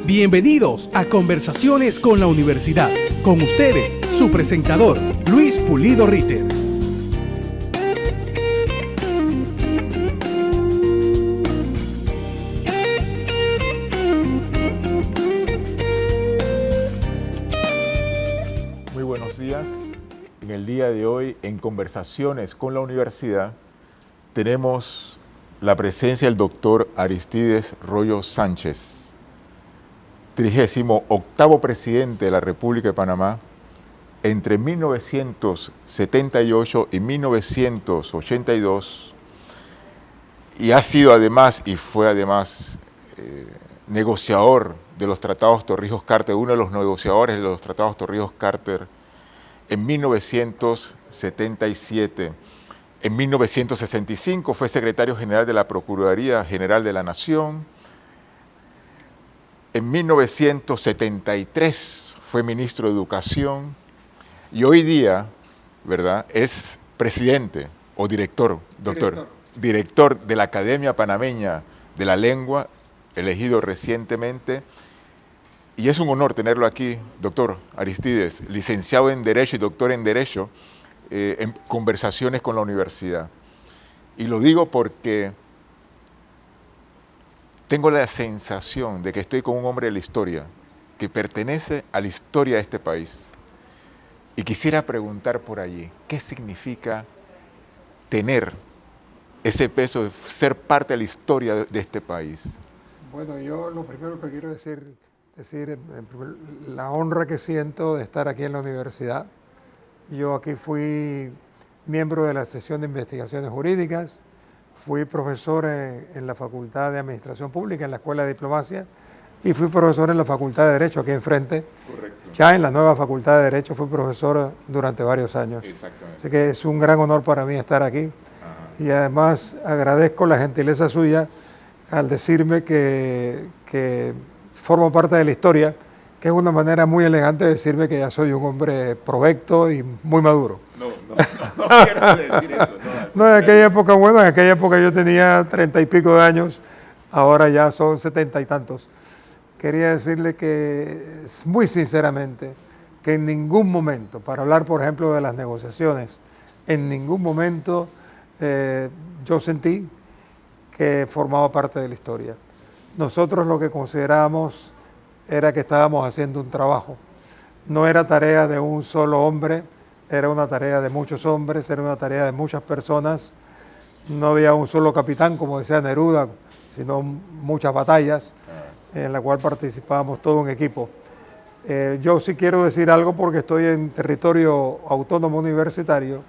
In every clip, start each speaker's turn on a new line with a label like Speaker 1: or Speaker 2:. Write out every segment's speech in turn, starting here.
Speaker 1: Bienvenidos a Conversaciones con la Universidad. Con ustedes, su presentador, Luis Pulido Ritter.
Speaker 2: Muy buenos días. En el día de hoy, en Conversaciones con la Universidad, tenemos la presencia del doctor Aristides Royo Sánchez, 38º presidente de la República de Panamá entre 1978 y 1982, y ha sido además, y fue además, negociador de los tratados Torrijos-Carter, uno de los negociadores de los tratados Torrijos-Carter en 1977. En 1965 fue secretario general de la Procuraduría General de la Nación. En 1973 fue ministro de Educación y hoy día, ¿verdad?, es presidente o director de la Academia Panameña de la Lengua, elegido recientemente. Y es un honor tenerlo aquí, doctor Aristides, licenciado en Derecho y doctor en Derecho, en Conversaciones con la Universidad. Y lo digo porque tengo la sensación de que estoy con un hombre de la historia, que pertenece a la historia de este país. Y quisiera preguntar por allí, ¿qué significa tener ese peso de ser parte de la historia de este país?
Speaker 3: Bueno, yo lo primero que quiero decir la honra que siento de estar aquí en la universidad. Yo aquí fui miembro de la sección de investigaciones jurídicas, fui profesor en la Facultad de Administración Pública, en la Escuela de Diplomacia, y fui profesor en la Facultad de Derecho, aquí enfrente. Correcto. Ya en la nueva Facultad de Derecho fui profesor durante varios años. Exactamente. Así que es un gran honor para mí estar aquí. Ajá. Y además agradezco la gentileza suya al decirme que formo parte de la historia, que es una manera muy elegante de decirme que ya soy un hombre provecto y muy maduro. No quiero decir eso. No, en aquella época, bueno, en aquella época yo tenía 30 y pico de años, ahora ya son 70 y tantos. Quería decirle que, muy sinceramente, que en ningún momento, para hablar por ejemplo de las negociaciones, en ningún momento yo sentí que formaba parte de la historia. Nosotros lo que considerábamos era que estábamos haciendo un trabajo. No era tarea de un solo hombre, era una tarea de muchos hombres, era una tarea de muchas personas. No había un solo capitán, como decía Neruda, sino muchas batallas en la cual participábamos todo un equipo. Yo sí quiero decir algo porque estoy en territorio autónomo universitario,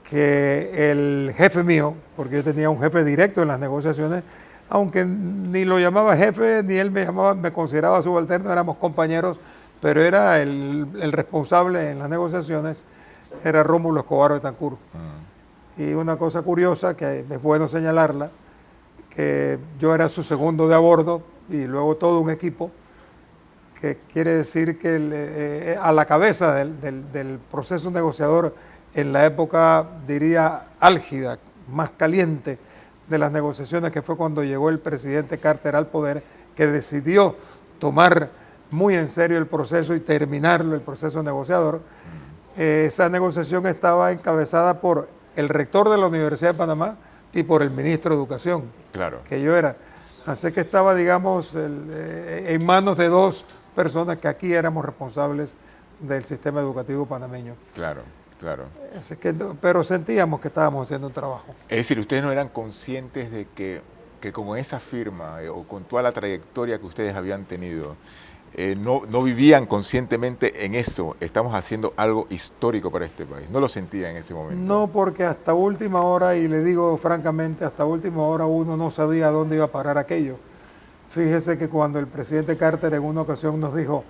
Speaker 3: que el jefe mío, porque yo tenía un jefe directo en las negociaciones, aunque ni lo llamaba jefe, ni él me consideraba subalterno, éramos compañeros, pero era el responsable en las negociaciones, era Rómulo Escobar Betancourt. Y una cosa curiosa, que es bueno señalarla, que yo era su segundo de a bordo y luego todo un equipo, que quiere decir que a la cabeza del proceso negociador en la época, diría, álgida, más caliente de las negociaciones, que fue cuando llegó el presidente Carter al poder, que decidió tomar muy en serio el proceso y terminarlo, el proceso negociador. Esa negociación estaba encabezada por el rector de la Universidad de Panamá y por el ministro de Educación, claro, que yo era. Así que estaba, digamos, en manos de dos personas que aquí éramos responsables del sistema educativo panameño. Claro. Claro. Así que, pero sentíamos que estábamos haciendo un trabajo.
Speaker 2: Es decir, ustedes no eran conscientes de que como esa firma o con toda la trayectoria que ustedes habían tenido, no vivían conscientemente en eso. Estamos haciendo algo histórico para este país. ¿No lo sentían en ese momento?
Speaker 3: No, porque hasta última hora, y le digo francamente, hasta última hora uno no sabía dónde iba a parar aquello. Fíjese que cuando el presidente Carter en una ocasión nos dijo,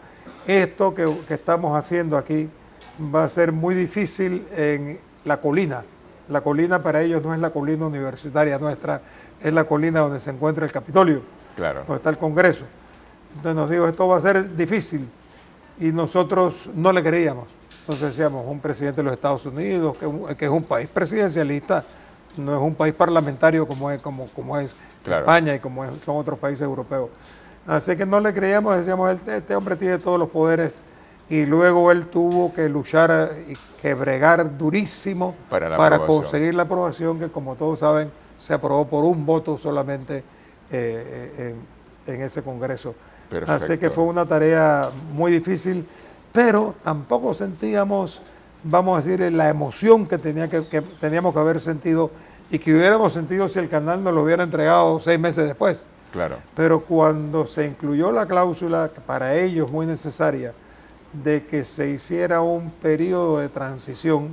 Speaker 3: esto que estamos haciendo aquí va a ser muy difícil en la colina. La colina para ellos no es la colina universitaria nuestra, es la colina donde se encuentra el Capitolio, claro, donde está el Congreso. Entonces nos dijo, esto va a ser difícil, y nosotros no le creíamos. Entonces decíamos, un presidente de los Estados Unidos, que es un país presidencialista, no es un país parlamentario como es claro, España y como son otros países europeos. Así que no le creíamos, decíamos, este hombre tiene todos los poderes, y luego él tuvo que luchar y que bregar durísimo para conseguir la aprobación, que como todos saben se aprobó por un voto solamente en ese Congreso. Perfecto. Así que fue una tarea muy difícil, pero tampoco sentíamos, vamos a decir, la emoción que teníamos que haber sentido y que hubiéramos sentido si el canal nos lo hubiera entregado 6 meses después.
Speaker 2: Claro.
Speaker 3: Pero cuando se incluyó la cláusula, para ellos muy necesaria, de que se hiciera un periodo de transición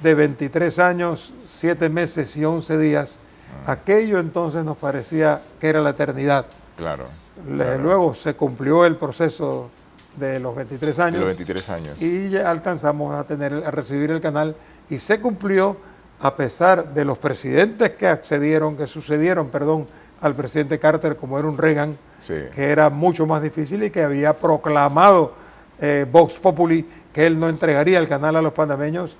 Speaker 3: de 23 años, 7 meses y 11 días, aquello entonces nos parecía que era la eternidad.
Speaker 2: Claro.
Speaker 3: Luego se cumplió el proceso de los 23 años.
Speaker 2: De los 23 años.
Speaker 3: Y ya alcanzamos a recibir el canal, y se cumplió a pesar de los presidentes que sucedieron al presidente Carter, como era un Reagan, sí, que era mucho más difícil y que había proclamado Vox Populi que él no entregaría el canal a los panameños.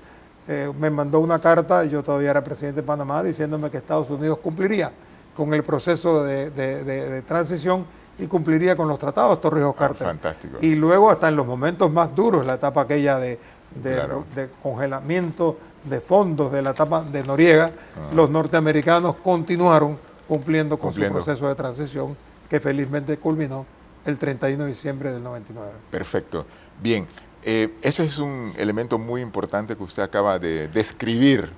Speaker 3: Me mandó una carta, yo todavía era presidente de Panamá, diciéndome que Estados Unidos cumpliría con el proceso de transición y cumpliría con los tratados Torrijos-Carter.
Speaker 2: Fantástico.
Speaker 3: Y luego hasta en los momentos más duros, la etapa aquella de congelamiento de fondos de la etapa de Noriega, los norteamericanos continuaron cumpliendo con su proceso de transición, que felizmente culminó el 31 de diciembre del 99.
Speaker 2: Perfecto. Bien, ese es un elemento muy importante que usted acaba de describir,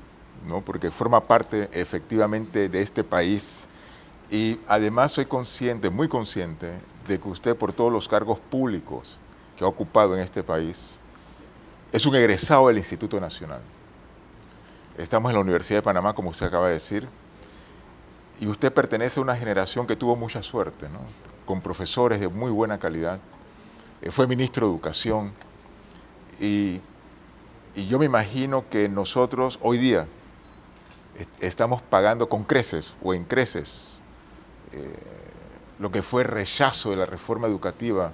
Speaker 2: ¿no? Porque forma parte efectivamente de este país, y además soy consciente, muy consciente, de que usted, por todos los cargos públicos que ha ocupado en este país, es un egresado del Instituto Nacional. Estamos en la Universidad de Panamá, como usted acaba de decir, y usted pertenece a una generación que tuvo mucha suerte, ¿no? Con profesores de muy buena calidad. Fue ministro de Educación, y yo me imagino que nosotros hoy día estamos pagando con creces o en creces lo que fue el rechazo de la reforma educativa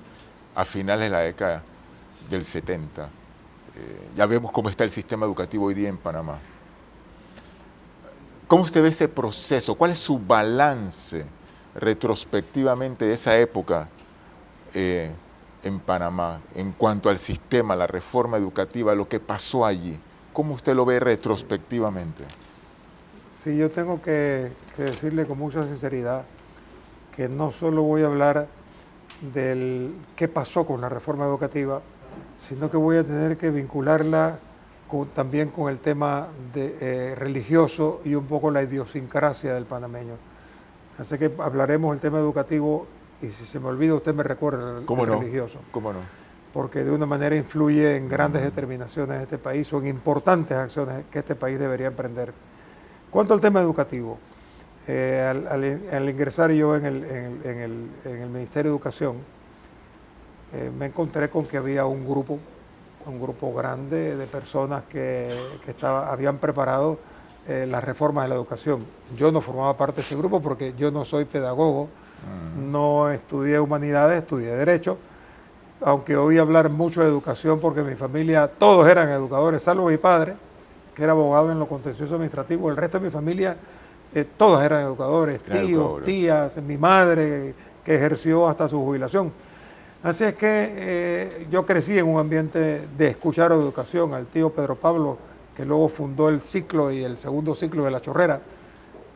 Speaker 2: a finales de la década del 70. Ya vemos cómo está el sistema educativo hoy día en Panamá. ¿Cómo usted ve ese proceso? ¿Cuál es su balance retrospectivamente de esa época en Panamá en cuanto al sistema, la reforma educativa, lo que pasó allí? ¿Cómo usted lo ve retrospectivamente?
Speaker 3: Sí, yo tengo que decirle con mucha sinceridad que no solo voy a hablar del qué pasó con la reforma educativa, sino que voy a tener que vincularla también con el tema religioso y un poco la idiosincrasia del panameño. Así que hablaremos del tema educativo, y si se me olvida usted me recuerda el religioso.
Speaker 2: ¿Cómo no?
Speaker 3: Porque de una manera influye en grandes determinaciones de este país o en importantes acciones que este país debería emprender. Cuanto al tema educativo, al ingresar yo en el Ministerio de Educación, me encontré con que había un grupo grande de personas que habían preparado las reformas de la educación. Yo no formaba parte de ese grupo porque yo no soy pedagogo, no estudié humanidades, estudié derecho, aunque oí hablar mucho de educación porque mi familia, todos eran educadores, salvo mi padre, que era abogado en lo contencioso administrativo. El resto de mi familia, todas eran educadores, tíos, tías, mi madre, que ejerció hasta su jubilación. Así es que yo crecí en un ambiente de escuchar educación. Al tío Pedro Pablo, que luego fundó el ciclo y el segundo ciclo de La Chorrera,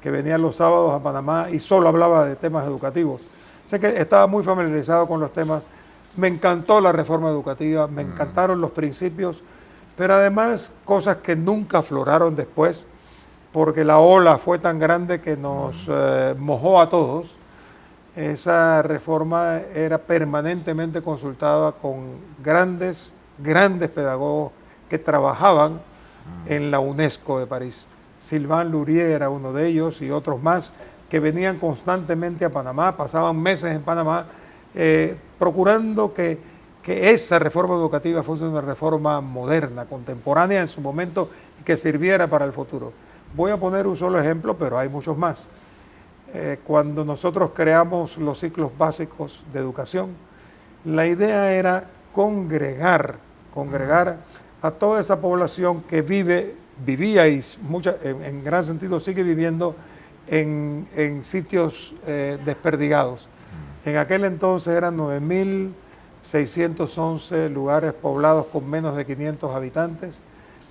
Speaker 3: que venía los sábados a Panamá y solo hablaba de temas educativos. Así que estaba muy familiarizado con los temas. Me encantó la reforma educativa, me encantaron los principios, pero además cosas que nunca afloraron después, porque la ola fue tan grande que nos mojó a todos. Esa reforma era permanentemente consultada con grandes pedagogos que trabajaban en la UNESCO de París. Sylvain Lourier era uno de ellos y otros más que venían constantemente a Panamá, pasaban meses en Panamá, procurando que esa reforma educativa fuese una reforma moderna, contemporánea en su momento y que sirviera para el futuro. Voy a poner un solo ejemplo, pero hay muchos más. Cuando nosotros creamos los ciclos básicos de educación, la idea era congregar a toda esa población que vivía y en gran sentido sigue viviendo en sitios desperdigados, En aquel entonces eran 9.611 lugares poblados con menos de 500 habitantes,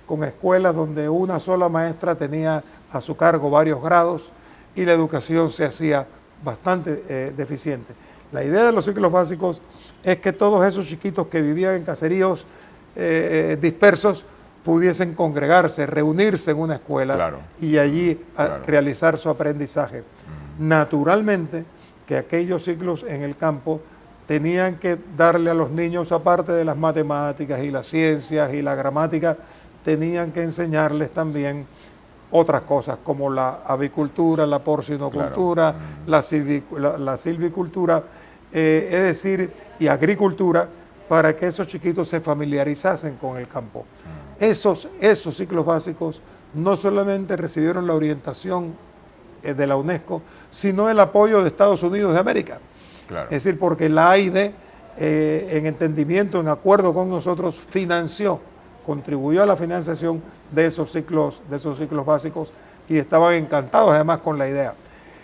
Speaker 3: con escuelas donde una sola maestra tenía a su cargo varios grados y la educación se hacía bastante deficiente. La idea de los ciclos básicos es que todos esos chiquitos que vivían en caseríos dispersos pudiesen congregarse, reunirse en una escuela,
Speaker 2: claro,
Speaker 3: y allí
Speaker 2: claro,
Speaker 3: realizar su aprendizaje. Naturalmente que aquellos ciclos en el campo tenían que darle a los niños, aparte de las matemáticas y las ciencias y la gramática, tenían que enseñarles también otras cosas como la avicultura, la porcinocultura,
Speaker 2: claro,
Speaker 3: la silvicultura, es decir, y agricultura, para que esos chiquitos se familiarizasen con el campo. Esos ciclos básicos no solamente recibieron la orientación de la UNESCO, sino el apoyo de Estados Unidos de América.
Speaker 2: claro.
Speaker 3: Es decir, porque la AIDE, en entendimiento, en acuerdo con nosotros, contribuyó a la financiación de esos ciclos básicos, y estaban encantados además con la idea.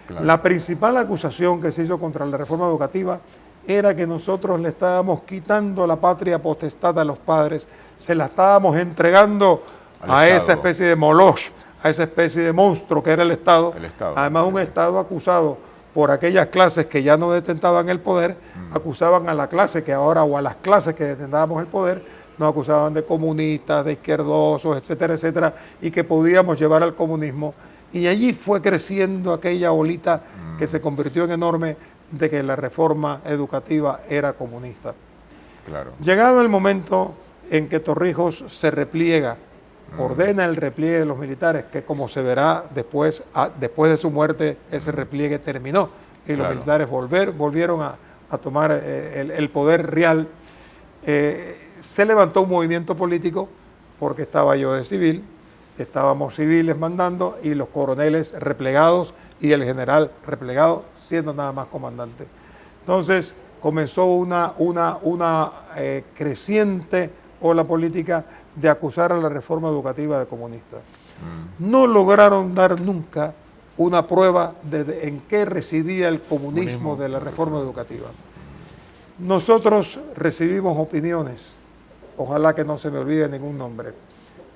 Speaker 2: Claro.
Speaker 3: La principal acusación que se hizo contra la reforma educativa era que nosotros le estábamos quitando la patria potestad a los padres, se la estábamos entregando a esa especie de moloch, a esa especie de monstruo que era el Estado. Además, un Estado acusado por aquellas clases que ya no detentaban el poder, acusaban a la clase que ahora, o a las clases que detentábamos el poder, nos acusaban de comunistas, de izquierdosos, etcétera, etcétera, y que podíamos llevar al comunismo. Y allí fue creciendo aquella olita que se convirtió en enorme, de que la reforma educativa era comunista.
Speaker 2: Claro.
Speaker 3: Llegado el momento en que Torrijos se repliega, ordena el repliegue de los militares, que como se verá después de su muerte, ese repliegue terminó, y los militares volvieron a tomar el poder real. Se levantó un movimiento político, porque estaba yo de civil, estábamos civiles mandando, y los coroneles replegados, y el general replegado, siendo nada más comandante. Entonces comenzó una creciente ola política de acusar a la reforma educativa de comunista. No lograron dar nunca una prueba de en qué residía el comunismo de la reforma educativa. Nosotros recibimos opiniones, ojalá que no se me olvide ningún nombre,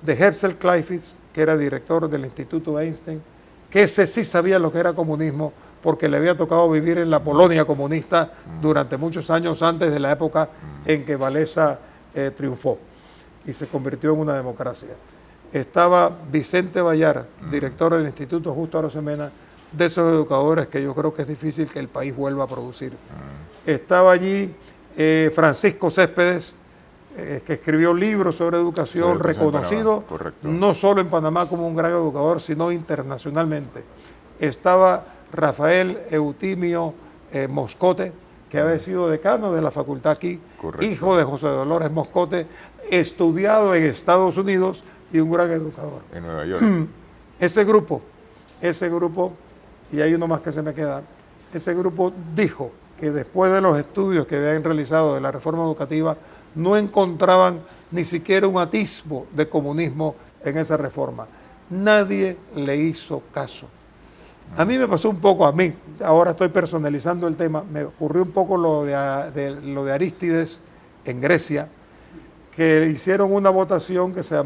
Speaker 3: de Herzl Kleifitz, que era director del Instituto Einstein, que ese sí sabía lo que era comunismo, porque le había tocado vivir en la Polonia comunista durante muchos años antes de la época en que Walesa triunfó y se convirtió en una democracia. Estaba Vicente Bayar, director del Instituto Justo Arosemena, de esos educadores que yo creo que es difícil que el país vuelva a producir. Estaba allí Francisco Céspedes, que escribió libros sobre educación, reconocido no solo en Panamá como un gran educador, sino internacionalmente. Estaba Rafael Eutimio Moscote, que había sido decano de la facultad aquí, hijo de José Dolores Moscote, estudiado en Estados Unidos y un gran educador.
Speaker 2: En Nueva York.
Speaker 3: Ese grupo, y hay uno más que se me queda, ese grupo dijo que después de los estudios que habían realizado de la reforma educativa, no encontraban ni siquiera un atisbo de comunismo en esa reforma. Nadie le hizo caso. A mí me pasó un poco, ahora estoy personalizando el tema, me ocurrió un poco lo de Arístides en Grecia, que hicieron una votación que se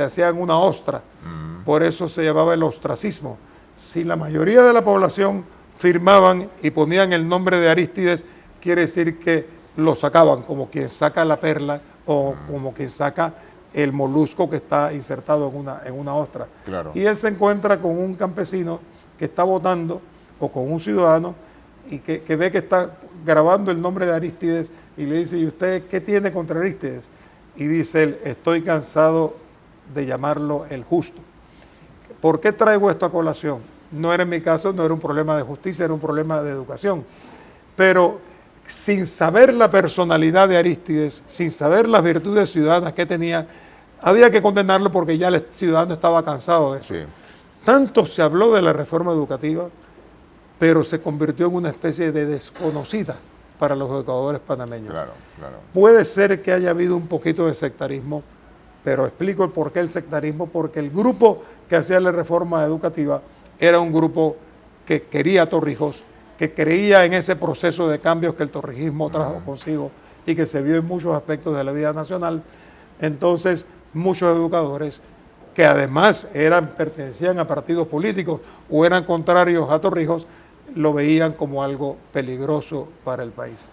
Speaker 3: hacía en una ostra, por eso se llamaba el ostracismo. Si la mayoría de la población firmaban y ponían el nombre de Arístides, quiere decir que lo sacaban, como quien saca la perla o como quien saca el molusco que está insertado en una ostra.
Speaker 2: Claro.
Speaker 3: Y él se encuentra con un campesino que está votando, o con un ciudadano, y que ve que está grabando el nombre de Arístides, y le dice: ¿y usted qué tiene contra Arístides? Y dice él: estoy cansado de llamarlo el justo. ¿Por qué traigo esto a colación? No era en mi caso, no era un problema de justicia, era un problema de educación. Pero sin saber la personalidad de Arístides, sin saber las virtudes ciudadanas que tenía, había que condenarlo porque ya el ciudadano estaba cansado de eso. Sí. Tanto se habló de la reforma educativa, pero se convirtió en una especie de desconocida para los educadores panameños.
Speaker 2: Claro, claro.
Speaker 3: Puede ser que haya habido un poquito de sectarismo, pero explico el porqué del sectarismo, porque el grupo que hacía la reforma educativa era un grupo que quería a Torrijos, que creía en ese proceso de cambios que el torrijismo trajo consigo y que se vio en muchos aspectos de la vida nacional. Entonces, muchos educadores que además pertenecían a partidos políticos o eran contrarios a Torrijos, lo veían como algo peligroso para el país.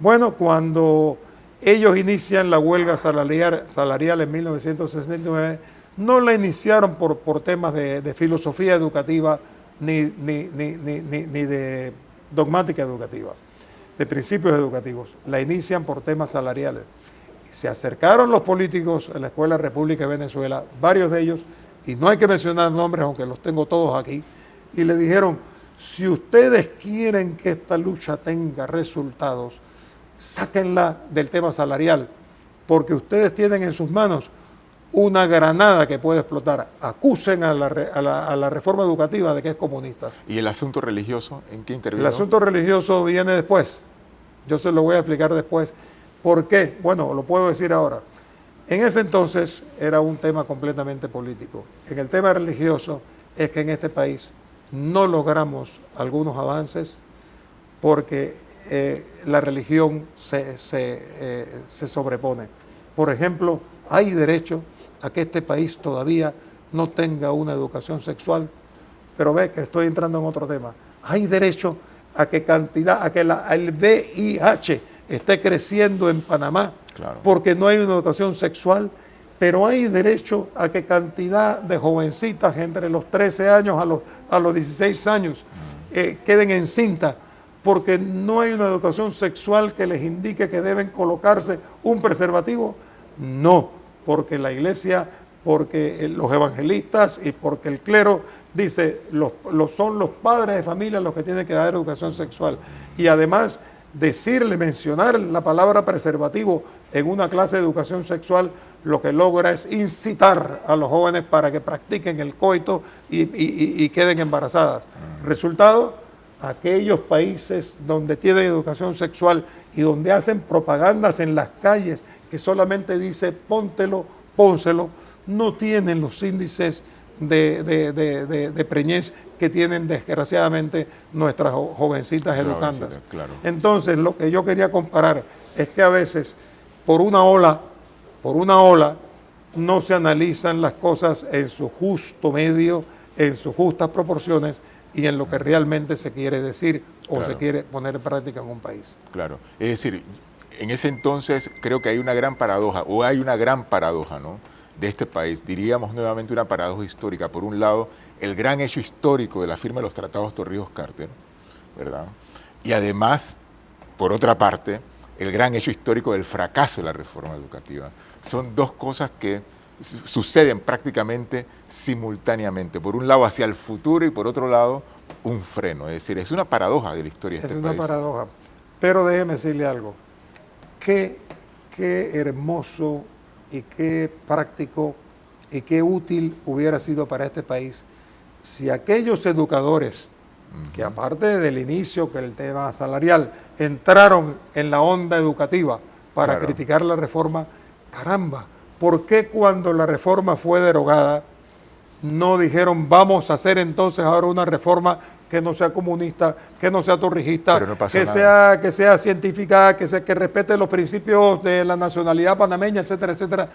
Speaker 3: Bueno, cuando ellos inician la huelga salarial en 1969, no la iniciaron por temas de filosofía educativa ni de dogmática educativa, de principios educativos. La inician por temas salariales. Se acercaron los políticos a la Escuela República de Venezuela, varios de ellos, y no hay que mencionar nombres, aunque los tengo todos aquí, y le dijeron, si ustedes quieren que esta lucha tenga resultados, sáquenla del tema salarial, porque ustedes tienen en sus manos una granada que puede explotar. Acusen a la reforma educativa de que es comunista.
Speaker 2: ¿Y el asunto religioso en qué intervino?
Speaker 3: El asunto religioso viene después. Yo se lo voy a explicar después. ¿Por qué? Bueno, lo puedo decir ahora. En ese entonces era un tema completamente político. En el tema religioso es que en este país no logramos algunos avances porque la religión se sobrepone. Por ejemplo, hay derecho a que este país todavía no tenga una educación sexual, pero ve que estoy entrando en otro tema. Hay derecho a que el VIH esté creciendo en Panamá,
Speaker 2: claro,
Speaker 3: porque no hay una educación sexual, pero hay derecho a que cantidad de jovencitas entre los 13 años a los 16 años queden encintas, porque no hay una educación sexual que les indique que deben colocarse un preservativo. No, porque la iglesia, porque los evangelistas y porque el clero dice, son los padres de familia los que tienen que dar educación sexual. Y además, mencionar la palabra preservativo en una clase de educación sexual, lo que logra es incitar a los jóvenes para que practiquen el coito y queden embarazadas. Resultado, aquellos países donde tienen educación sexual y donde hacen propagandas en las calles que solamente dice póntelo, pónselo, no tienen los índices de preñez que tienen desgraciadamente nuestras jovencitas educandas.
Speaker 2: Claro.
Speaker 3: Entonces, lo que yo quería comparar es que a veces por una ola no se analizan las cosas en su justo medio, en sus justas proporciones y en lo que realmente se quiere decir o
Speaker 2: claro,
Speaker 3: se quiere poner en práctica en un país.
Speaker 2: Claro, es decir, en ese entonces creo que hay una gran paradoja, ¿no?, de este país, diríamos nuevamente una paradoja histórica. Por un lado, el gran hecho histórico de la firma de los tratados Torrijos-Carter, ¿verdad? Y además, por otra parte, el gran hecho histórico del fracaso de la reforma educativa. Son dos cosas que suceden prácticamente simultáneamente. Por un lado hacia el futuro y por otro lado un freno. Es decir, es una paradoja de la historia de este país.
Speaker 3: Es una paradoja. Pero déjeme decirle algo. Qué hermoso y qué práctico y qué útil hubiera sido para este país si aquellos educadores que aparte del inicio, que el tema salarial, entraron en la onda educativa para
Speaker 2: claro,
Speaker 3: criticar la reforma, caramba, ¿por qué cuando la reforma fue derogada no dijeron vamos a hacer entonces ahora una reforma que no sea comunista, que no sea torrijista,
Speaker 2: no
Speaker 3: que sea científica, que respete los principios de la nacionalidad panameña, etcétera, etcétera?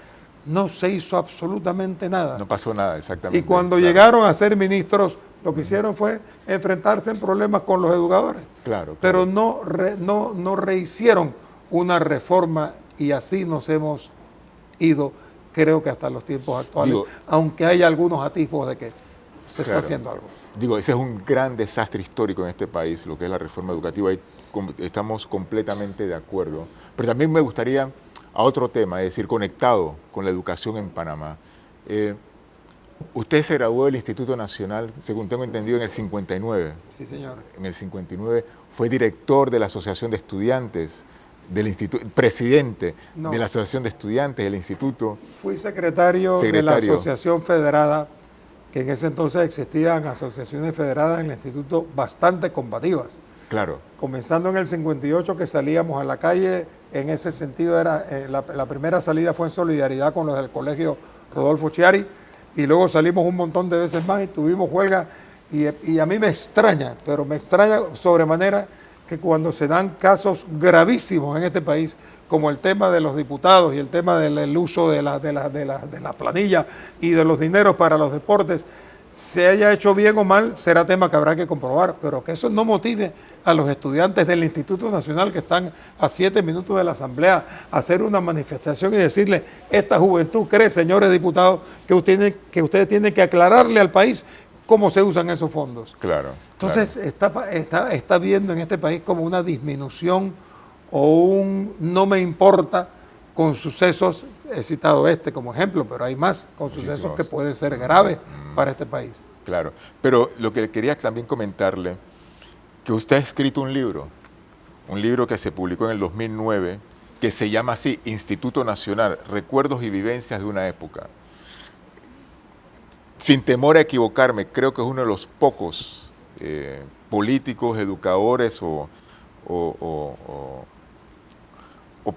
Speaker 3: No se hizo absolutamente nada.
Speaker 2: No pasó nada, exactamente.
Speaker 3: Y cuando llegaron a ser ministros, lo que hicieron fue enfrentarse en problemas con los educadores.
Speaker 2: Claro,
Speaker 3: pero no rehicieron una reforma y así nos hemos ido, creo que hasta los tiempos actuales, aunque hay algunos atisbos de que se está haciendo algo.
Speaker 2: Ese es un gran desastre histórico en este país, lo que es la reforma educativa, y estamos completamente de acuerdo. Pero también me gustaría a otro tema, es decir, conectado con la educación en Panamá. Usted se graduó del Instituto Nacional, según tengo entendido, en el 59.
Speaker 3: Sí, señor.
Speaker 2: En el 59 fue director de la Asociación de Estudiantes del Instituto, presidente de la Asociación de Estudiantes del Instituto.
Speaker 3: Fui secretario de la Asociación Federada, que en ese entonces existían asociaciones federadas en el instituto bastante combativas.
Speaker 2: Claro.
Speaker 3: Comenzando en el 58, que salíamos a la calle, en ese sentido era la primera salida fue en solidaridad con los del colegio Rodolfo Chiari, y luego salimos un montón de veces más y tuvimos huelga Y a mí me extraña, pero me extraña sobremanera que cuando se dan casos gravísimos en este país, como el tema de los diputados y el tema del uso de la planilla y de los dineros para los deportes, se haya hecho bien o mal, será tema que habrá que comprobar, pero que eso no motive a los estudiantes del Instituto Nacional que están a 7 minutos de la Asamblea a hacer una manifestación y decirle, esta juventud cree, señores diputados, que ustedes tienen que aclararle al país cómo se usan esos fondos.
Speaker 2: Claro.
Speaker 3: Entonces, está viendo en este país como una disminución o un no me importa con sucesos, he citado como ejemplo, pero hay más, con sucesos que pueden ser graves para este país.
Speaker 2: Claro, pero lo que quería también comentarle, que usted ha escrito un libro que se publicó en el 2009, que se llama así, Instituto Nacional, Recuerdos y Vivencias de una Época. Sin temor a equivocarme, creo que es uno de los pocos políticos, educadores o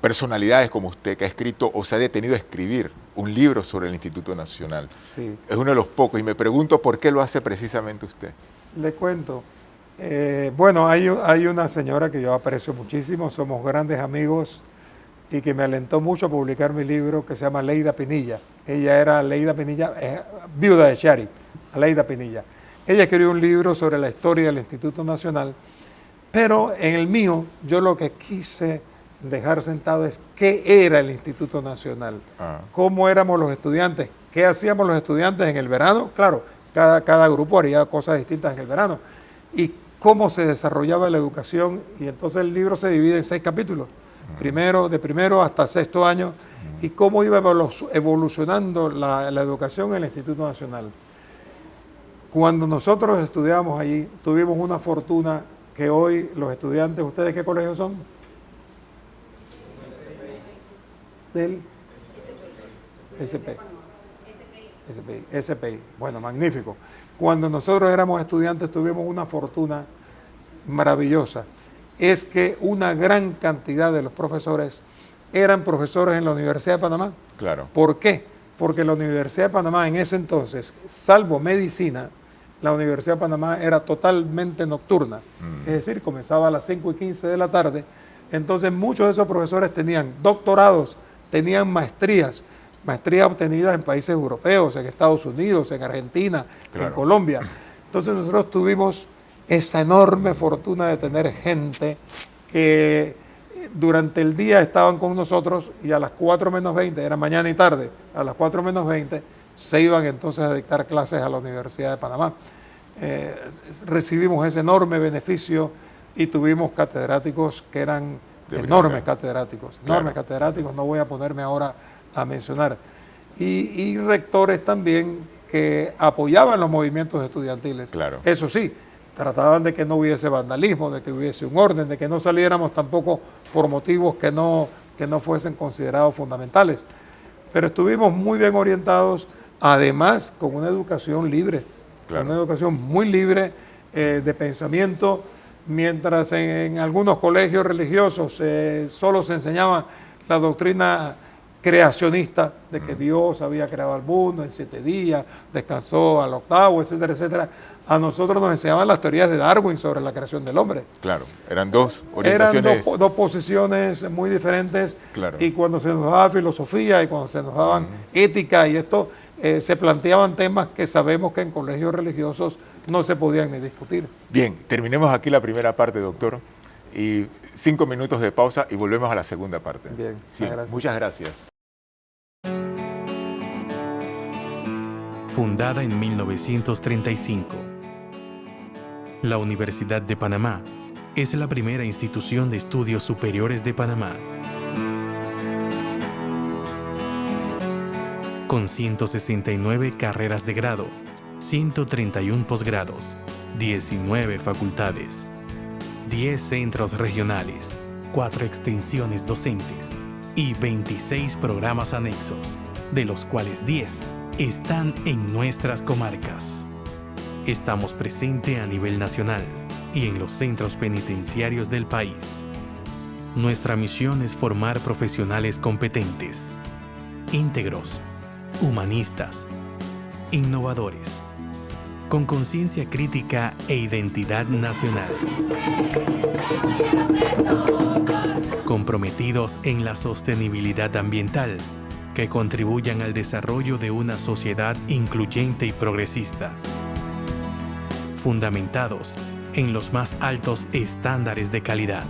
Speaker 2: personalidades como usted que ha escrito o se ha detenido a escribir un libro sobre el Instituto Nacional.
Speaker 3: Sí.
Speaker 2: Es uno de los pocos y me pregunto por qué lo hace precisamente usted.
Speaker 3: Le cuento. Bueno, hay una señora que yo aprecio muchísimo, somos grandes amigos y que me alentó mucho a publicar mi libro que se llama Leida Pinilla. Ella era Leida Pinilla, viuda de Chari, Leida Pinilla. Ella escribió un libro sobre la historia del Instituto Nacional, pero en el mío yo lo que quise dejar sentado es qué era el Instituto Nacional, cómo éramos los estudiantes, qué hacíamos los estudiantes en el verano. Claro, cada grupo haría cosas distintas en el verano, y cómo se desarrollaba la educación, y entonces el libro se divide en 6 capítulos, de primero hasta sexto año, y cómo iba evolucionando la educación en el Instituto Nacional. Cuando nosotros estudiamos allí, tuvimos una fortuna que hoy los estudiantes, ¿ustedes qué colegio son? Del SPI. Bueno, magnífico. Cuando nosotros éramos estudiantes tuvimos una fortuna maravillosa. Es que una gran cantidad de los profesores eran profesores en la Universidad de Panamá.
Speaker 2: Claro.
Speaker 3: ¿Por qué? Porque la Universidad de Panamá en ese entonces, salvo medicina, la Universidad de Panamá era totalmente nocturna. Es decir, comenzaba a las 5:15 de la tarde. Entonces muchos de esos profesores tenían doctorados, tenían maestrías obtenidas en países europeos, en Estados Unidos, en Argentina, en Colombia. Entonces nosotros tuvimos esa enorme fortuna de tener gente que durante el día estaban con nosotros y a las 4 menos 20, era mañana y tarde, a las 4 menos 20 se iban entonces a dictar clases a la Universidad de Panamá. Recibimos ese enorme beneficio y tuvimos catedráticos que eran enormes catedráticos, no voy a ponerme ahora a mencionar. Y rectores también que apoyaban los movimientos estudiantiles.
Speaker 2: Claro.
Speaker 3: Eso sí, trataban de que no hubiese vandalismo, de que hubiese un orden, de que no saliéramos tampoco por motivos que no fuesen considerados fundamentales. Pero estuvimos muy bien orientados, además con una educación libre, una educación muy libre de pensamiento. Mientras en algunos colegios religiosos solo se enseñaba la doctrina creacionista de que Dios había creado al mundo en 7 días, descansó al 8º, etcétera, etcétera. A nosotros nos enseñaban las teorías de Darwin sobre la creación del hombre.
Speaker 2: Eran 2 orientaciones.
Speaker 3: Eran dos posiciones muy diferentes. Y cuando se nos daba filosofía y cuando se nos daban ética y esto, se planteaban temas que sabemos que en colegios religiosos no se podían ni discutir.
Speaker 2: Bien, terminemos aquí la primera parte, doctor, y 5 minutos de pausa y volvemos a la segunda parte.
Speaker 3: Bien,
Speaker 2: gracias. Muchas gracias.
Speaker 1: Fundada en 1935, la Universidad de Panamá es la primera institución de estudios superiores de Panamá. Con 169 carreras de grado, 131 posgrados, 19 facultades, 10 centros regionales, 4 extensiones docentes y 26 programas anexos, de los cuales 10 están en nuestras comarcas. Estamos presentes a nivel nacional y en los centros penitenciarios del país. Nuestra misión es formar profesionales competentes, íntegros, humanistas, innovadores, con conciencia crítica e identidad nacional. Comprometidos en la sostenibilidad ambiental, que contribuyan al desarrollo de una sociedad incluyente y progresista. Fundamentados en los más altos estándares de calidad.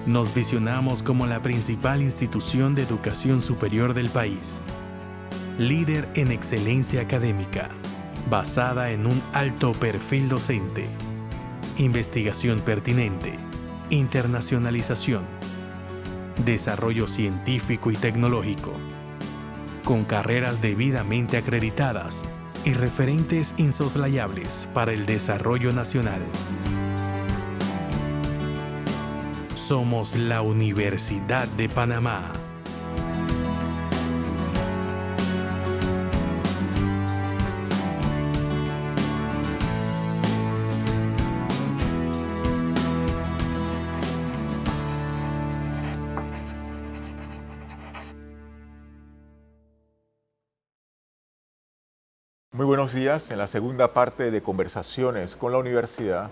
Speaker 1: Nos visionamos como la principal institución de educación superior del país, líder en excelencia académica, basada en un alto perfil docente, investigación pertinente, internacionalización, desarrollo científico y tecnológico, con carreras debidamente acreditadas y referentes insoslayables para el desarrollo nacional. Somos la Universidad de Panamá.
Speaker 2: Muy buenos días. En la segunda parte de Conversaciones con la Universidad,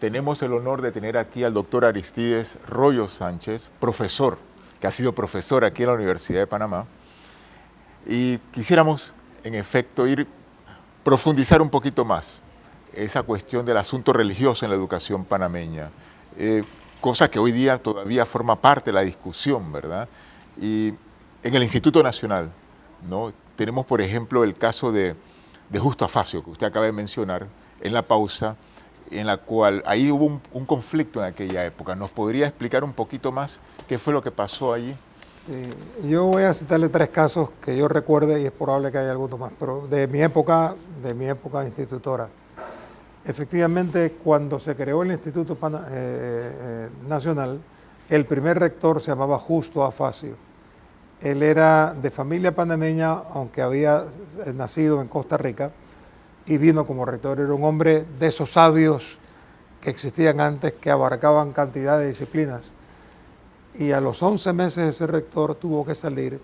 Speaker 2: tenemos el honor de tener aquí al doctor Aristides Royo Sánchez, profesor, que ha sido profesor aquí en la Universidad de Panamá. Y quisiéramos, en efecto, profundizar un poquito más esa cuestión del asunto religioso en la educación panameña, cosa que hoy día todavía forma parte de la discusión, ¿verdad? Y en el Instituto Nacional, ¿no? Tenemos, por ejemplo, el caso de Justo Afacio, que usted acaba de mencionar en la pausa, en la cual ahí hubo un conflicto en aquella época. ¿Nos podría explicar un poquito más qué fue lo que pasó allí?
Speaker 3: Sí, yo voy a citarle 3 casos que yo recuerde y es probable que haya alguno más, pero de mi época institutora. Efectivamente, cuando se creó el Instituto Nacional, el primer rector se llamaba Justo Afacio. Él era de familia panameña, aunque había nacido en Costa Rica, y vino como rector. Era un hombre de esos sabios que existían antes, que abarcaban cantidad de disciplinas. Y a los 11 meses ese rector tuvo que salir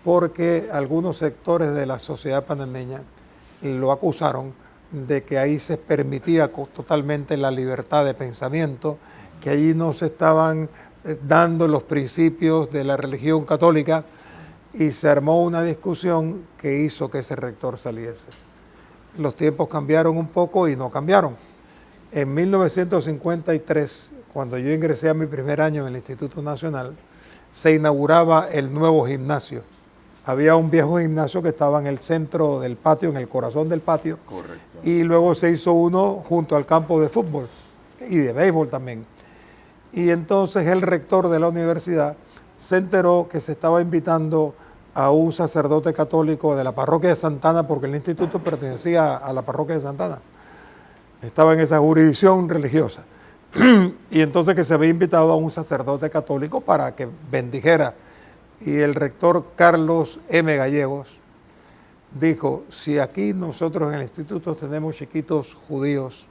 Speaker 3: porque algunos sectores de la sociedad panameña lo acusaron de que ahí se permitía totalmente la libertad de pensamiento, que allí no se estaban dando los principios de la religión católica, y se armó una discusión que hizo que ese rector saliese. Los tiempos cambiaron un poco y no cambiaron. En 1953, cuando yo ingresé a mi primer año en el Instituto Nacional, se inauguraba el nuevo gimnasio. Había un viejo gimnasio que estaba en el centro del patio, en el corazón del patio.
Speaker 2: Correcto.
Speaker 3: Y luego se hizo uno junto al campo de fútbol y de béisbol también. Y entonces el rector de la universidad se enteró que se estaba invitando a un sacerdote católico de la parroquia de Santana, porque el instituto pertenecía a la parroquia de Santana. Estaba en esa jurisdicción religiosa. Y entonces que se había invitado a un sacerdote católico para que bendijera. Y el rector Carlos M. Gallegos dijo: si aquí nosotros en el instituto tenemos chiquitos judíos,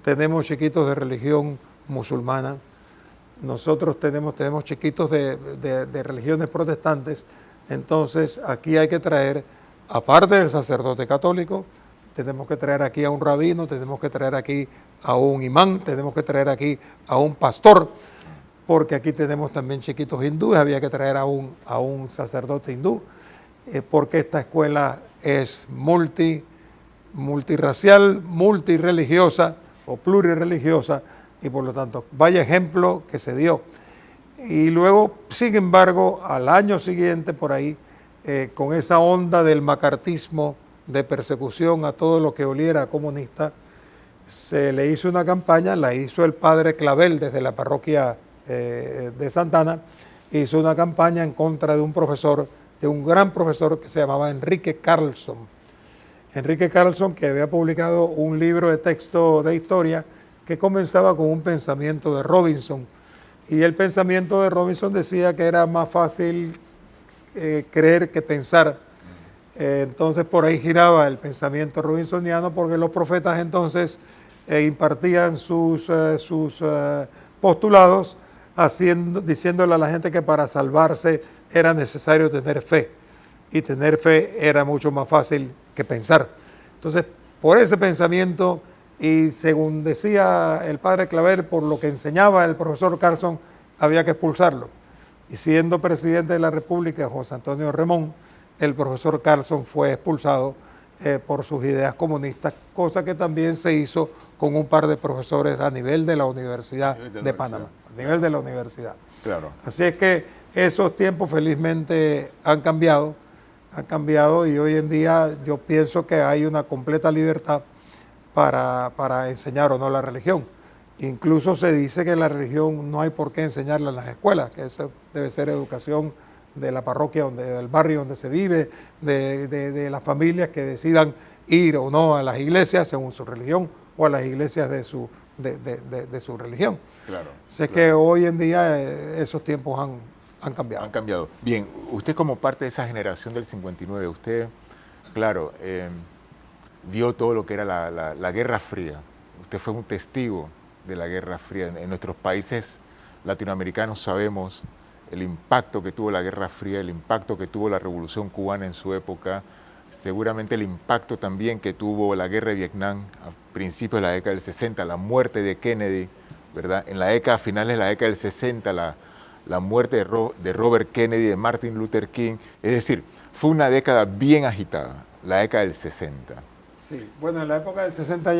Speaker 3: tenemos chiquitos de religión musulmana, nosotros tenemos chiquitos de religiones protestantes, entonces aquí hay que traer, aparte del sacerdote católico, tenemos que traer aquí a un rabino, tenemos que traer aquí a un imán, tenemos que traer aquí a un pastor, porque aquí tenemos también chiquitos hindúes, había que traer a un sacerdote hindú, porque esta escuela es multirracial, multireligiosa o plurireligiosa, y por lo tanto, vaya ejemplo que se dio. Y luego, sin embargo, al año siguiente, por ahí, con esa onda del macartismo, de persecución a todo lo que oliera a comunista, se le hizo una campaña, la hizo el padre Clavel desde la parroquia de Santana, hizo una campaña en contra de un profesor, de un gran profesor que se llamaba Enrique Carlson. Enrique Carlson, que había publicado un libro de texto de historia que comenzaba con un pensamiento de Robinson. Y el pensamiento de Robinson decía que era más fácil creer que pensar. Entonces por ahí giraba el pensamiento robinsoniano, porque los profetas entonces impartían sus postulados diciéndole a la gente que para salvarse era necesario tener fe, y tener fe era mucho más fácil que pensar. Entonces, por ese pensamiento, y según decía el padre Claver, por lo que enseñaba el profesor Carlson, había que expulsarlo. Y siendo presidente de la República, José Antonio Remón, el profesor Carlson fue expulsado por sus ideas comunistas, cosa que también se hizo con un par de profesores a nivel de la Universidad de Panamá, a nivel de la universidad.
Speaker 2: Claro.
Speaker 3: Así es que esos tiempos felizmente han cambiado y hoy en día yo pienso que hay una completa libertad para enseñar o no la religión. Incluso se dice que la religión no hay por qué enseñarla en las escuelas, que eso debe ser educación de la parroquia, del barrio donde se vive, de las familias que decidan ir o no a las iglesias según su religión o a las iglesias de su religión.
Speaker 2: Claro.
Speaker 3: Sé que hoy en día esos tiempos han cambiado.
Speaker 2: Han cambiado. Bien, usted como parte de esa generación del 59, usted, claro, vio todo lo que era la Guerra Fría. Usted fue un testigo de la Guerra Fría. En nuestros países latinoamericanos sabemos el impacto que tuvo la Guerra Fría, el impacto que tuvo la Revolución Cubana en su época, seguramente el impacto también que tuvo la Guerra de Vietnam a principios de la década del 60, la muerte de Kennedy, ¿verdad? En la década, finales de la década del 60, la muerte de Robert Kennedy, de Martin Luther King. Es decir, fue una década bien agitada, la década del 60.
Speaker 3: Sí, bueno, en la época del 60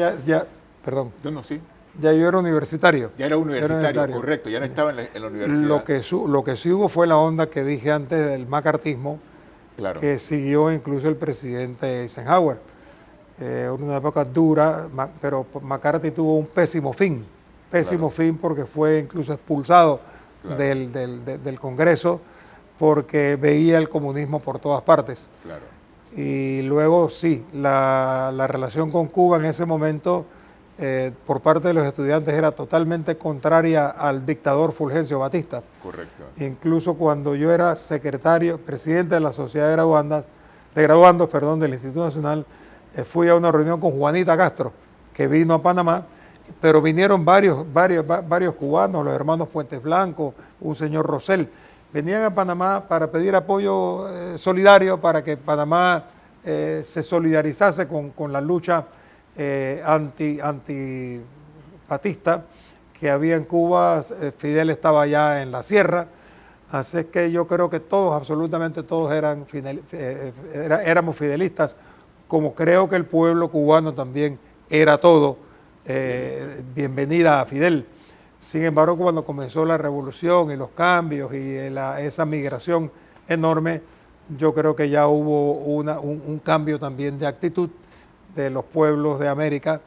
Speaker 3: perdón.
Speaker 2: No, sí.
Speaker 3: Ya yo era universitario.
Speaker 2: Ya era universitario, correcto, ya no estaba en la universidad.
Speaker 3: Lo que sí hubo fue la onda que dije antes del macartismo,
Speaker 2: claro,
Speaker 3: que siguió incluso el presidente Eisenhower. Una época dura, pero McCarthy tuvo un pésimo fin porque fue incluso expulsado del Congreso porque veía el comunismo por todas partes.
Speaker 2: Claro.
Speaker 3: Y luego sí, la relación con Cuba en ese momento por parte de los estudiantes era totalmente contraria al dictador Fulgencio Batista.
Speaker 2: Correcto.
Speaker 3: Incluso cuando yo era presidente de la Sociedad de Graduandos, del Instituto Nacional, fui a una reunión con Juanita Castro, que vino a Panamá, pero vinieron varios cubanos, los hermanos Puentes Blanco, un señor Rosell, venían a Panamá para pedir apoyo solidario para que Panamá se solidarizase con la lucha anti-batista que había en Cuba. Fidel estaba allá en la sierra, así que yo creo que absolutamente todos éramos fidelistas, como creo que el pueblo cubano también era todo bienvenida a Fidel. Sin embargo, cuando comenzó la revolución y los cambios y esa migración enorme, yo creo que ya hubo un cambio también de actitud de los pueblos de América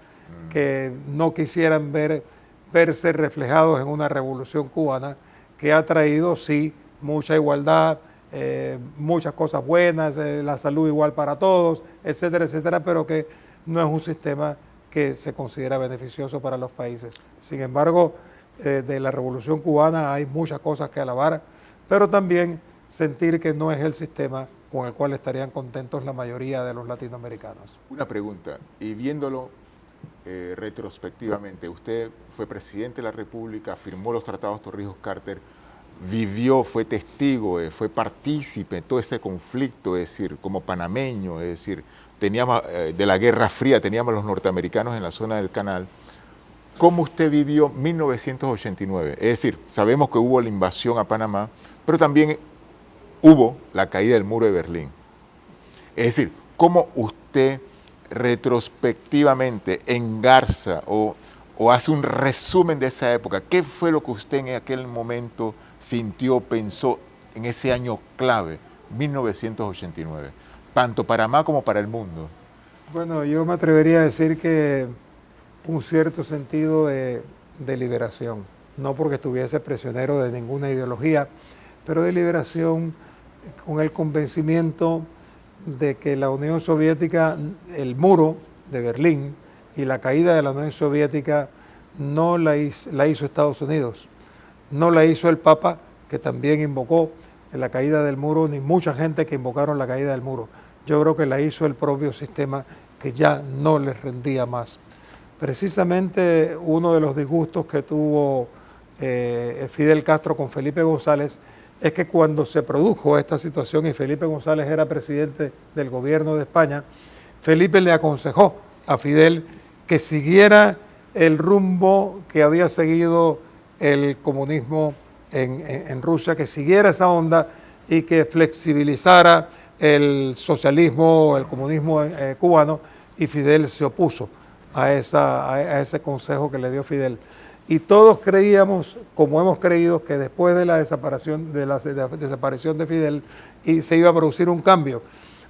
Speaker 3: que no quisieran verse reflejados en una revolución cubana que ha traído, sí, mucha igualdad, muchas cosas buenas, la salud igual para todos, etcétera, etcétera, pero que no es un sistema que se considera beneficioso para los países. Sin embargo, de la revolución cubana hay muchas cosas que alabar, pero también sentir que no es el sistema con el cual estarían contentos la mayoría de los latinoamericanos.
Speaker 2: Una pregunta, y viéndolo retrospectivamente, usted fue presidente de la República, firmó los tratados Torrijos-Carter, vivió, fue testigo, fue partícipe en todo ese conflicto, es decir, como panameño, es decir, teníamos de la Guerra Fría, teníamos los norteamericanos en la zona del Canal. ¿Cómo usted vivió 1989? Es decir, sabemos que hubo la invasión a Panamá, pero también hubo la caída del muro de Berlín. Es decir, ¿cómo usted retrospectivamente engarza o hace un resumen de esa época? ¿Qué fue lo que usted en aquel momento sintió, pensó en ese año clave, 1989, tanto para Panamá como para el mundo?
Speaker 3: Bueno, yo me atrevería a decir que un cierto sentido de liberación, no porque estuviese prisionero de ninguna ideología, pero de liberación con el convencimiento de que la Unión Soviética, el muro de Berlín y la caída de la Unión Soviética no la hizo Estados Unidos, no la hizo el Papa, que también invocó la caída del muro, ni mucha gente que invocaron la caída del muro. Yo creo que la hizo el propio sistema, que ya no les rendía más. Precisamente uno de los disgustos que tuvo Fidel Castro con Felipe González es que cuando se produjo esta situación y Felipe González era presidente del gobierno de España, Felipe le aconsejó a Fidel que siguiera el rumbo que había seguido el comunismo en Rusia, que siguiera esa onda y que flexibilizara el socialismo, el comunismo cubano, y Fidel se opuso a ese consejo que le dio Fidel. Y todos creíamos, como hemos creído, que después de la desaparición de Fidel se iba a producir un cambio.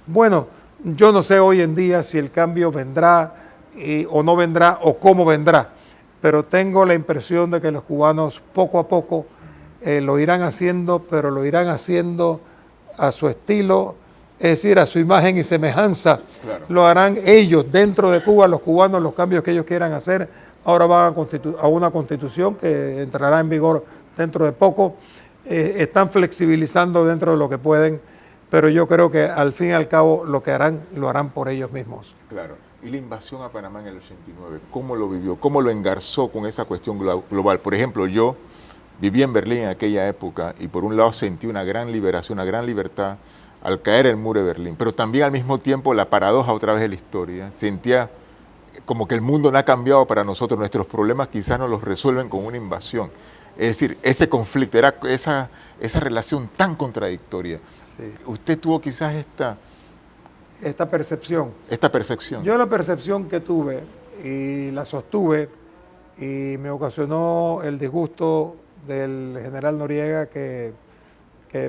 Speaker 3: Bueno, yo no sé hoy en día si el cambio vendrá o no vendrá o cómo vendrá, pero tengo la impresión de que los cubanos poco a poco lo irán haciendo, pero lo irán haciendo a su estilo, es decir, a su imagen y semejanza.
Speaker 2: Claro.
Speaker 3: Lo harán ellos dentro de Cuba, los cubanos, los cambios que ellos quieran hacer. Ahora van a una constitución que entrará en vigor dentro de poco. Están flexibilizando dentro de lo que pueden, pero yo creo que al fin y al cabo lo que harán, lo harán por ellos mismos.
Speaker 2: Claro. Y la invasión a Panamá en el 89, ¿cómo lo vivió? ¿Cómo lo engarzó con esa cuestión global? Por ejemplo, yo viví en Berlín en aquella época y por un lado sentí una gran liberación, una gran libertad al caer el muro de Berlín, pero también al mismo tiempo la paradoja otra vez de la historia. Sentía como que el mundo no ha cambiado para nosotros, nuestros problemas quizás nos los resuelven con una invasión. Es decir, ese conflicto, era esa relación tan contradictoria.
Speaker 3: Sí.
Speaker 2: Usted tuvo quizás
Speaker 3: Esta percepción.
Speaker 2: esta percepción.
Speaker 3: Yo la percepción que tuve y la sostuve y me ocasionó el disgusto del general Noriega que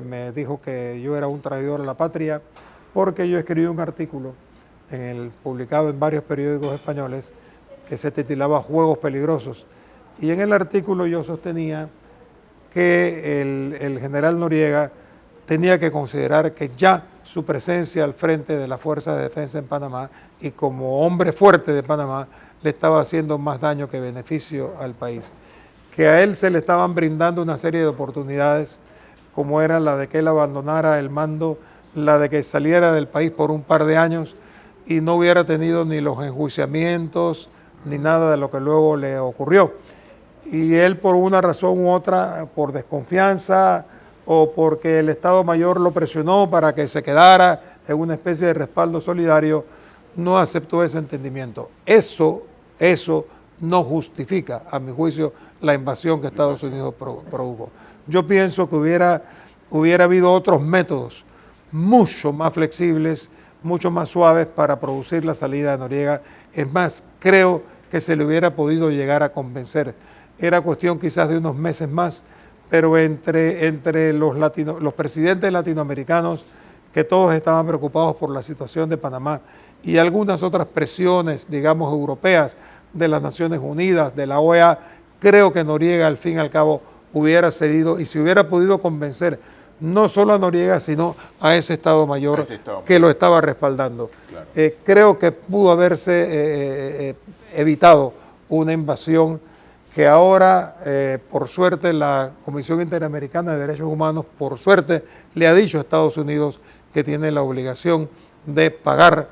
Speaker 3: me dijo que yo era un traidor a la patria porque yo escribí un artículo publicado en varios periódicos españoles que se titulaba Juegos Peligrosos. Y en el artículo yo sostenía que el general Noriega tenía que considerar que ya su presencia al frente de la Fuerza de Defensa en Panamá y como hombre fuerte de Panamá le estaba haciendo más daño que beneficio al país. Que a él se le estaban brindando una serie de oportunidades, como era la de que él abandonara el mando, la de que saliera del país por un par de años y no hubiera tenido ni los enjuiciamientos ni nada de lo que luego le ocurrió. Y él por una razón u otra, por desconfianza o porque el Estado Mayor lo presionó para que se quedara en una especie de respaldo solidario, no aceptó ese entendimiento. Eso no justifica, a mi juicio, la invasión que Estados Unidos produjo. Yo pienso que hubiera habido otros métodos mucho más flexibles, mucho más suaves para producir la salida de Noriega. Es más, creo que se le hubiera podido llegar a convencer. Era cuestión quizás de unos meses más, pero entre los presidentes latinoamericanos, que todos estaban preocupados por la situación de Panamá, y algunas otras presiones, digamos, europeas, de las Naciones Unidas, de la OEA, creo que Noriega al fin y al cabo hubiera cedido y se hubiera podido convencer no solo a Noriega, sino a ese Estado Mayor que lo estaba respaldando.
Speaker 2: Claro.
Speaker 3: Creo que pudo haberse evitado una invasión que ahora, por suerte, la Comisión Interamericana de Derechos Humanos, por suerte, le ha dicho a Estados Unidos que tiene la obligación de pagar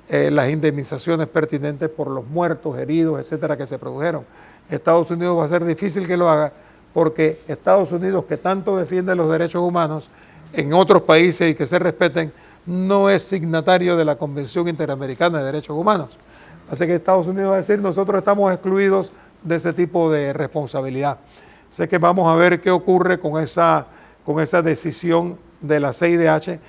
Speaker 3: las indemnizaciones pertinentes por los muertos, heridos, etcétera, que se produjeron. Estados Unidos va a ser difícil que lo haga porque Estados Unidos, que tanto defiende los derechos humanos en otros países y que se respeten, no es signatario de la Convención Interamericana de Derechos Humanos. Así que Estados Unidos va a decir, nosotros estamos excluidos de ese tipo de responsabilidad. Así que vamos a ver qué ocurre con esa decisión de la CIDH,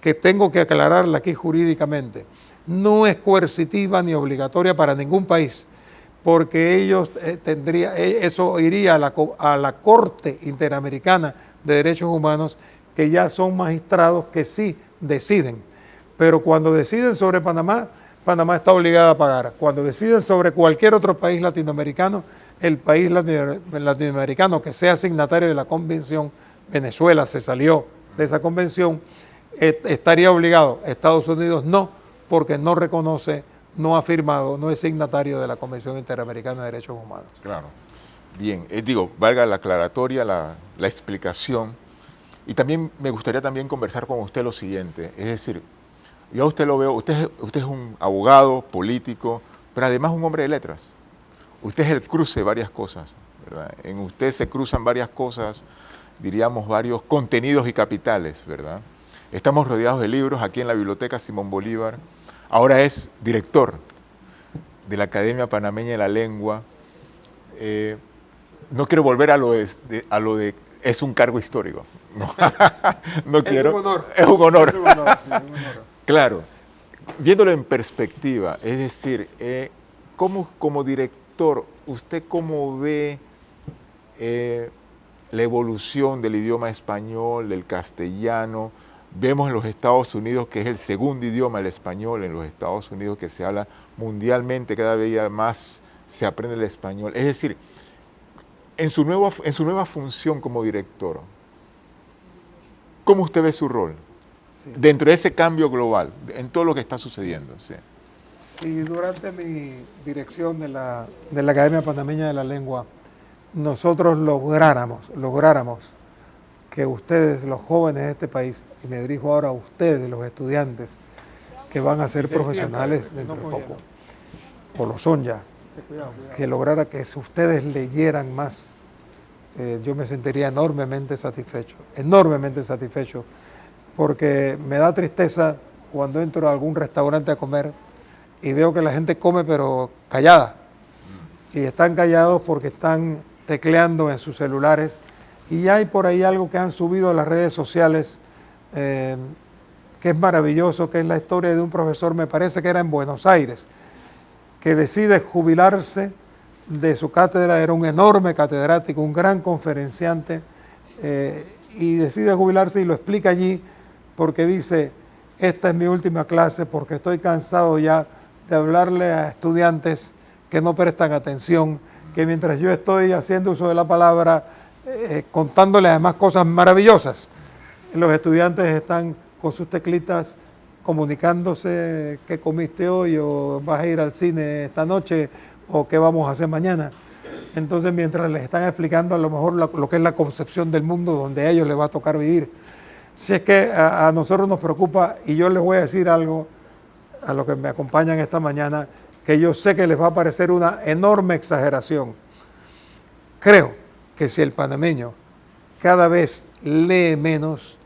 Speaker 3: que tengo que aclararla aquí jurídicamente. No es coercitiva ni obligatoria para ningún país, porque ellos eso iría a la Corte Interamericana de Derechos Humanos, que ya son magistrados que sí deciden. Pero cuando deciden sobre Panamá, Panamá está obligada a pagar. Cuando deciden sobre cualquier otro país latinoamericano, el país latinoamericano que sea signatario de la convención, Venezuela se salió de esa convención, estaría obligado. Estados Unidos no, porque no reconoce, no ha firmado, no es signatario de la Convención Interamericana de Derechos Humanos.
Speaker 2: Claro. Bien, valga la aclaratoria, la explicación. Y también me gustaría también conversar con usted lo siguiente, es decir, yo a usted lo veo, usted es un abogado, político, pero además un hombre de letras. Usted es el cruce de varias cosas, ¿verdad? En usted se cruzan varias cosas, diríamos varios contenidos y capitales, ¿verdad? Estamos rodeados de libros aquí en la Biblioteca Simón Bolívar. ahora es director de la Academia Panameña de la Lengua. No quiero volver a lo de es un cargo histórico. No, no quiero.
Speaker 3: Es un honor.
Speaker 2: Es un honor.
Speaker 3: Es un honor, sí, un honor.
Speaker 2: Claro, viéndolo en perspectiva, es decir, como director, ¿usted cómo ve la evolución del idioma español, del castellano? Vemos en los Estados Unidos que es el segundo idioma, el español, en los Estados Unidos que se habla mundialmente, cada día más se aprende el español. Es decir, en su nueva función como director, ¿cómo usted ve su rol? Sí. Dentro de ese cambio global, en todo lo que está sucediendo. Sí.
Speaker 3: Sí, durante mi dirección de la Academia Panameña de la Lengua, nosotros lográramos que ustedes, los jóvenes de este país, y me dirijo ahora a ustedes, los estudiantes, que van a ser profesionales dentro de poco, o lo son ya, que lograra que si ustedes leyeran más, yo me sentiría enormemente satisfecho, porque me da tristeza cuando entro a algún restaurante a comer y veo que la gente come pero callada, y están callados porque están tecleando en sus celulares, y hay por ahí algo que han subido a las redes sociales, que es maravilloso, que es la historia de un profesor, me parece que era en Buenos Aires, que decide jubilarse de su cátedra, era un enorme catedrático, un gran conferenciante, y decide jubilarse y lo explica allí porque dice, esta es mi última clase porque estoy cansado ya de hablarle a estudiantes que no prestan atención, que mientras yo estoy haciendo uso de la palabra, contándoles además cosas maravillosas, los estudiantes están con sus teclitas comunicándose qué comiste hoy, o vas a ir al cine esta noche, o qué vamos a hacer mañana. Entonces, mientras les están explicando a lo mejor lo que es la concepción del mundo donde a ellos les va a tocar vivir. Si es que a nosotros nos preocupa, y yo les voy a decir algo a los que me acompañan esta mañana, que yo sé que les va a parecer una enorme exageración. Creo que si el panameño cada vez lee menos,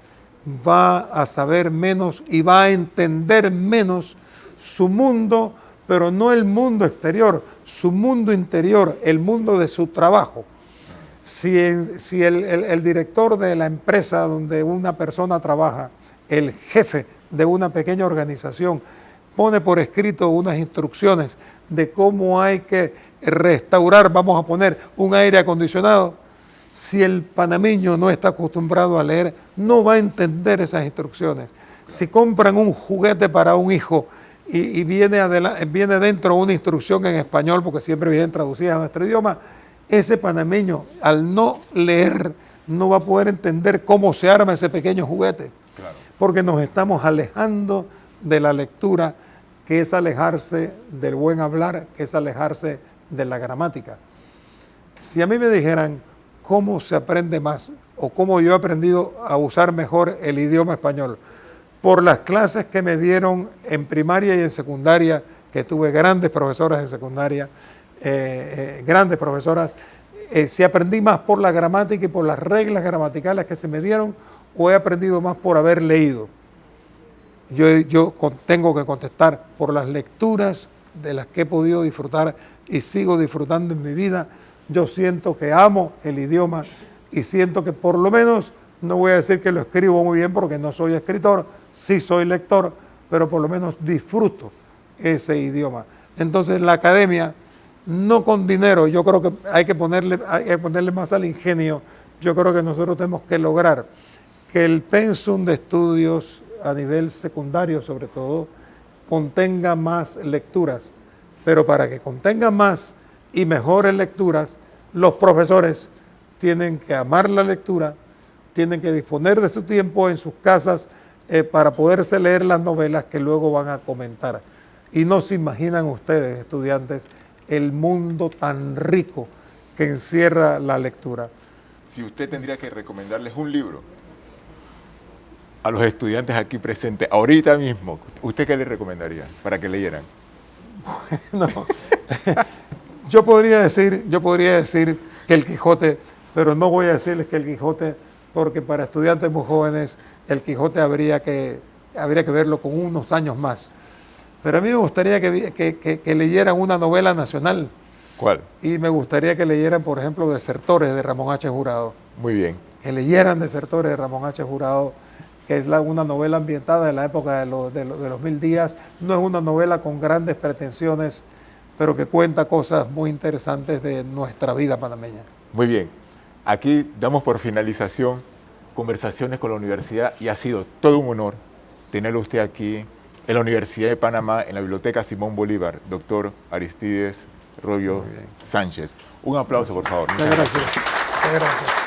Speaker 3: va a saber menos y va a entender menos su mundo, pero no el mundo exterior, su mundo interior, el mundo de su trabajo. Si el director de la empresa donde una persona trabaja, el jefe de una pequeña organización, pone por escrito unas instrucciones de cómo hay que restaurar, vamos a poner, un aire acondicionado, si el panameño no está acostumbrado a leer, no va a entender esas instrucciones. Si compran un juguete para un hijo y viene dentro una instrucción en español, porque siempre vienen traducidas a nuestro idioma, ese panameño, al no leer, no va a poder entender cómo se arma ese pequeño juguete. Claro. Porque nos estamos alejando de la lectura, que es alejarse del buen hablar, que es alejarse de la gramática. Si a mí me dijeran cómo se aprende más, o cómo yo he aprendido a usar mejor el idioma español, por las clases que me dieron en primaria y en secundaria, que tuve grandes profesoras en secundaria, grandes profesoras, si aprendí más por la gramática y por las reglas gramaticales que se me dieron, o he aprendido más por haber leído. Yo tengo que contestar por las lecturas de las que he podido disfrutar y sigo disfrutando en mi vida. Yo siento que amo el idioma y siento que por lo menos, no voy a decir que lo escribo muy bien porque no soy escritor, sí soy lector, pero por lo menos disfruto ese idioma. Entonces la academia, no con dinero, yo creo que hay que ponerle más al ingenio. Yo creo que nosotros tenemos que lograr que el pensum de estudios a nivel secundario sobre todo contenga más lecturas, pero para que contenga más y mejores lecturas, los profesores tienen que amar la lectura, tienen que disponer de su tiempo en sus casas para poderse leer las novelas que luego van a comentar. Y no se imaginan ustedes, estudiantes, el mundo tan rico que encierra la lectura.
Speaker 2: Si usted tendría que recomendarles un libro a los estudiantes aquí presentes, ahorita mismo, ¿usted qué les recomendaría para que leyeran?
Speaker 3: Bueno, yo podría decir que el Quijote, pero no voy a decirles que el Quijote, porque para estudiantes muy jóvenes el Quijote habría que verlo con unos años más. Pero a mí me gustaría que leyeran una novela nacional.
Speaker 2: ¿Cuál?
Speaker 3: Y me gustaría que leyeran, por ejemplo, Desertores de Ramón H. Jurado.
Speaker 2: Muy bien.
Speaker 3: Que leyeran Desertores de Ramón H. Jurado, que es una novela ambientada en la época de los 1000 días. No es una novela con grandes pretensiones, pero que cuenta cosas muy interesantes de nuestra vida panameña.
Speaker 2: Muy bien. Aquí damos por finalización conversaciones con la universidad y ha sido todo un honor tenerlo usted aquí en la Universidad de Panamá, en la Biblioteca Simón Bolívar, doctor Aristides Royo Sánchez. Un aplauso, por favor.
Speaker 3: Muchas gracias. Muchas gracias.